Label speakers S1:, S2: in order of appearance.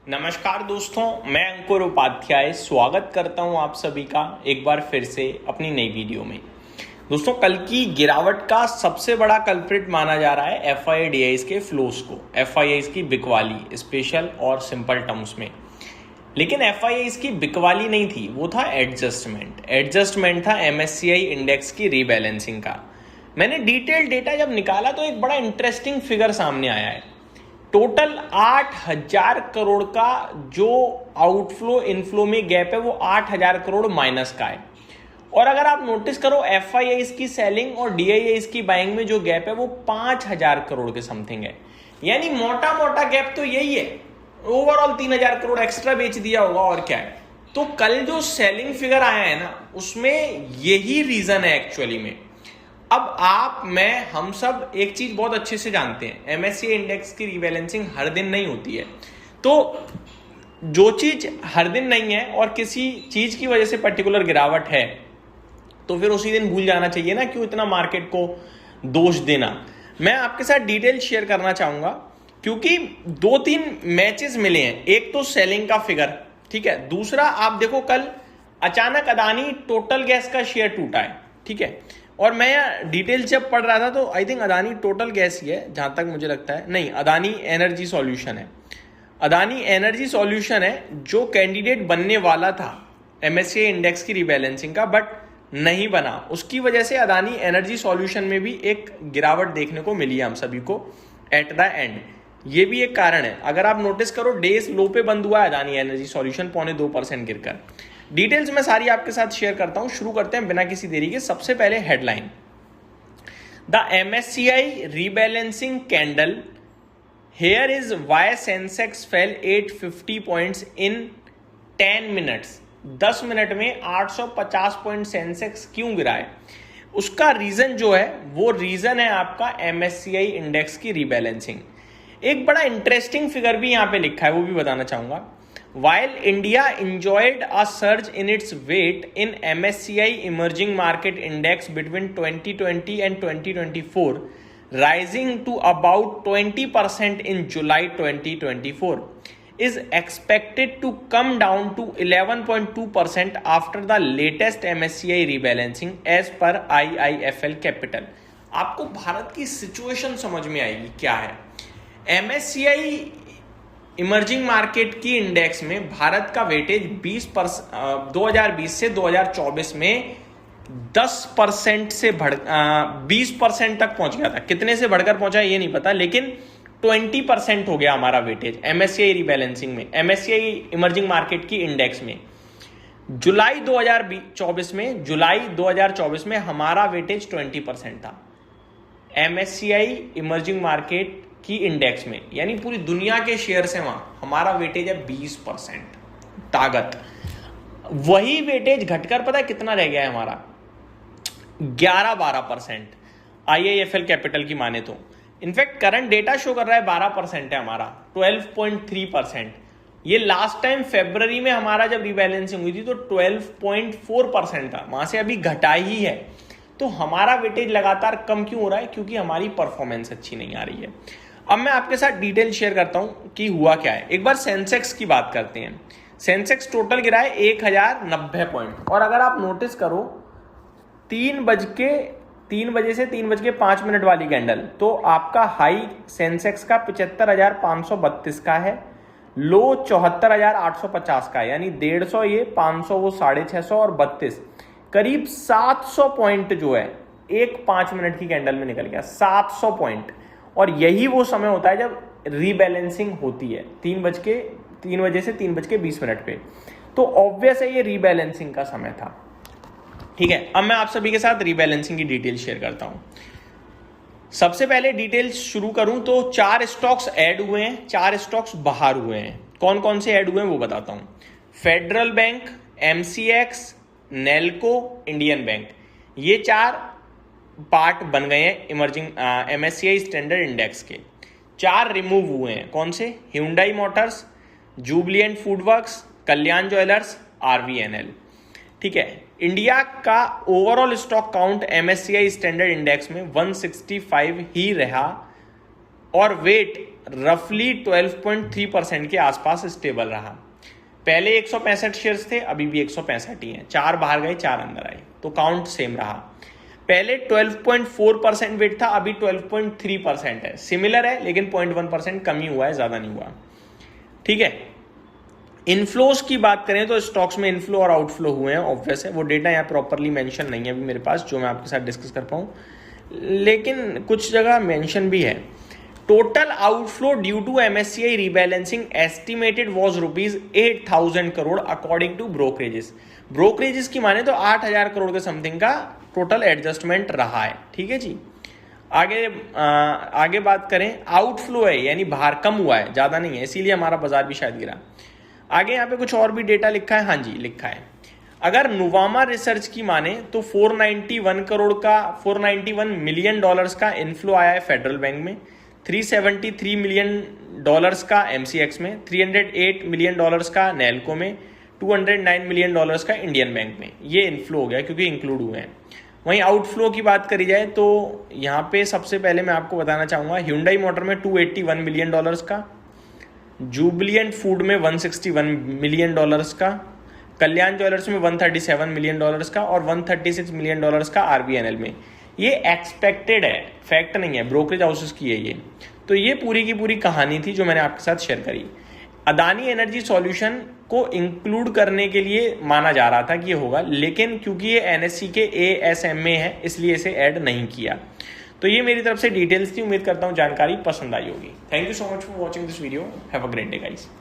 S1: नमस्कार दोस्तों, मैं अंकुर उपाध्याय स्वागत करता हूं आप सभी का एक बार फिर से अपनी नई वीडियो में। दोस्तों, कल की गिरावट का सबसे बड़ा कल्प्रिट माना जा रहा है एफआईआईडीआईज के फ्लोस को, एफआईआईज की बिकवाली स्पेशल और सिंपल टर्म्स में। लेकिन एफआईआईज की बिकवाली नहीं थी, वो था एडजस्टमेंट था एमएससीआई इंडेक्स की रीबैलेंसिंग का। मैंने डिटेल डेटा जब निकाला तो एक बड़ा इंटरेस्टिंग फिगर सामने आया है। टोटल 8,000 करोड़ का जो आउटफ्लो इनफ्लो में गैप है वो 8,000 करोड़ माइनस का है। और अगर आप नोटिस करो एफआईआईज की सेलिंग और डीआईआईज की बाइंग में जो गैप है वो 5,000 करोड़ के समथिंग है। यानी मोटा मोटा गैप तो यही है, ओवरऑल 3,000 करोड़ एक्स्ट्रा बेच दिया होगा और क्या है। तो कल जो सेलिंग फिगर आया है ना, उसमें यही रीजन है एक्चुअली में। अब आप, मैं, हम सब एक चीज बहुत अच्छे से जानते हैं, एमएससीआई इंडेक्स की रीबैलेंसिंग हर दिन नहीं होती है। तो जो चीज हर दिन नहीं है और किसी चीज की वजह से पर्टिकुलर गिरावट है तो फिर उसी दिन भूल जाना चाहिए ना, क्यों इतना मार्केट को दोष देना। मैं आपके साथ डिटेल शेयर करना चाहूंगा क्योंकि 2-3 मैचेस मिले हैं। एक तो सेलिंग का फिगर, ठीक है। दूसरा आप देखो, कल अचानक अदानी टोटल गैस का शेयर टूटा है, ठीक है। और मैं डिटेल जब पढ़ रहा था तो I think Adani Total gas ही है, जहां तक मुझे लगता है। नहीं, अदानी एनर्जी सॉल्यूशन है। अदानी एनर्जी सॉल्यूशन है जो कैंडिडेट बनने वाला था एमएससीआई इंडेक्स की रीबैलेंसिंग का, बट नहीं बना। उसकी वजह से अदानी एनर्जी सॉल्यूशन में भी एक गिरावट देखने को मिली है हम सभी को एट द एंड। ये भी एक कारण है। अगर आप नोटिस करो, डेज लो पे बंद हुआ है अदानी एनर्जी सॉल्यूशन, 0.25% गिरकर। डिटेल्स मैं सारी आपके साथ शेयर करता हूं। शुरू करते हैं बिना किसी देरी के। सबसे पहले headline, the MSCI rebalancing candle, here is why Sensex fell 850 points in 10 minutes. 10 minute में 850 पॉइंट सेंसेक्स क्यों गिरा है? उसका रीजन जो है वो रीजन है आपका एमएससीआई इंडेक्स की रीबैलेंसिंग। एक बड़ा इंटरेस्टिंग फिगर भी यहां पे लिखा है, वो भी बताना चाहूंगा। While India enjoyed a surge in its weight in MSCI Emerging Market Index between 2020 and 2024, rising to about 20% in July 2024, is expected to come down to 11.2% after the latest MSCI rebalancing as per IIFL Capital। आपको भारत की situation समझ में आएगी क्या है। MSCI emerging market की index में भारत का वेटेज 2020 से 2024 में 10% से 20% तक पहुंच गया था। कितने से बढ़कर पहुंचा ये नहीं पता, लेकिन 20% हो गया हमारा वेटेज एमएससीआई रीबैलेंसिंग में, एमएससीआई इमर्जिंग मार्केट की इंडेक्स में। जुलाई 2024 में हमारा वेटेज 20% था एमएससीआई इमर्जिंग मार्केट की इंडेक्स में, यानी पूरी दुनिया के शेयर से वहां हमारा वेटेज है 20%। ताकत, वही वेटेज घटकर पता है कितना रह गया है हमारा? 11-12%। आईआईएफएल कैपिटल की माने तो इनफैक्ट करंट डेटा शो कर रहा है 12% है हमारा, 12.3%। ये लास्ट टाइम फरवरी में हमारा जब रीबैलेंसिंग हुई थी तो 12.4% था, वहां से अभी घटा ही है। तो हमारा वेटेज लगातार कम क्यों हो रहा है? क्योंकि हमारी परफॉर्मेंस अच्छी नहीं आ रही है। अब मैं आपके साथ डिटेल शेयर करता हूं कि हुआ क्या है। एक बार सेंसेक्स की बात करते हैं। सेंसेक्स टोटल गिरा है 1,090 पॉइंट। और अगर आप नोटिस करो 3 बजे से 3:05 वाली कैंडल, तो आपका हाई सेंसेक्स का 75,532 का है, लो 74,850 का है, यानी 150 ये, 500 वो, 650 और 32, करीब 700 पॉइंट जो है एक 5 मिनट की कैंडल में निकल गया, 700 पॉइंट। और यही वो समय होता है जब रीबैलेंसिंग होती है, 3 बजे से 3:20 पे। तो ऑब्वियस है ये रीबैलेंसिंग का समय था, ठीक है। अब मैं आप सभी के साथ रीबैलेंसिंग की डिटेल शेयर करता हूं। सबसे पहले डिटेल शुरू करूं तो 4 स्टॉक्स ऐड हुए हैं, 4 स्टॉक्स बाहर हुए हैं। कौन कौन से ऐड हुए हैं वो बताता हूं। Federal bank, MCX, Nelco, Indian bank, ये 4 पार्ट बन गए हैं इमर्जिंग एमएससीआई स्टैंडर्ड इंडेक्स के। 4 रिमूव हुए हैं। कौन से? ह्यूंडई मोटर्स, जुबलिएंट फूडवर्क्स, कल्याण ज्वेलर्स, आरवीएनएल, ठीक है। इंडिया का overall stock count MSCI standard index में 165 ही रहा और वेट रफली 12.3% के आसपास स्टेबल रहा। पहले 165 शेयर्स थे, अभी भी 165 ही हैं। 4 बाहर गए, 4 अंदर आए, तो काउंट सेम रहा। पहले 12.4% वेट था, अभी 12.3% है। सिमिलर है, लेकिन 0.1% कम ही हुआ है, ज्यादा नहीं हुआ। ठीक है। इनफ्लोस की बात करें तो स्टॉक्स में इनफ्लो और आउटफ्लो हुए हैं, ऑब्वियस है। वो डेटा यहाँ प्रॉपरली मेंशन नहीं है अभी मेरे पास जो मैं आपके साथ डिस्कस कर पाऊँ, लेकिन कुछ जगह मेंशन भी है। Total outflow due to MSCI rebalancing estimated was ₹8,000 crore according to brokerages. Brokerages की माने तो 8,000 करोड़ के समथिंग का टोटल एडजस्टमेंट रहा है। ठीक है जी। आगे बात करें, आउटफ्लो है यानी बाहर कम हुआ है, ज्यादा नहीं है, इसीलिए हमारा बाजार भी शायद गिरा। आगे यहाँ पे कुछ और भी डेटा लिखा है। हाँ जी, लिखा है। अगर नुवामा रिसर्च की माने तो 491 मिलियन डॉलर्स का इनफ्लो आया है फेडरल बैंक में, 373 मिलियन डॉलर्स का MCX में, 308 मिलियन डॉलर्स का नेल्को में, 209 मिलियन डॉलर्स का इंडियन बैंक में। ये इनफ्लो हो गया क्योंकि इंक्लूड हुए हैं। वहीं आउटफ्लो की बात करी जाए तो यहाँ पे सबसे पहले मैं आपको बताना चाहूंगा, Hyundai मोटर में 281 मिलियन डॉलर्स का, जुबिलियंट फूड में 161 मिलियन डॉलर्स का, कल्याण ज्वेलर्स में 137 मिलियन डॉलर्स का और 136 मिलियन डॉलर्स का RVNL में। ये एक्सपेक्टेड है, फैक्ट नहीं है, ब्रोकरेज हाउसेस की है ये। तो ये पूरी की पूरी कहानी थी जो मैंने आपके साथ शेयर करी। अदानी एनर्जी सॉल्यूशन को इंक्लूड करने के लिए माना जा रहा था कि ये होगा, लेकिन क्योंकि ये NSE के ASMA है इसलिए इसे ऐड नहीं किया। तो ये मेरी तरफ से डिटेल्स थी। उम्मीद करता हूँ जानकारी पसंद आई होगी। Thank you so much for watching this video. Have a great day guys.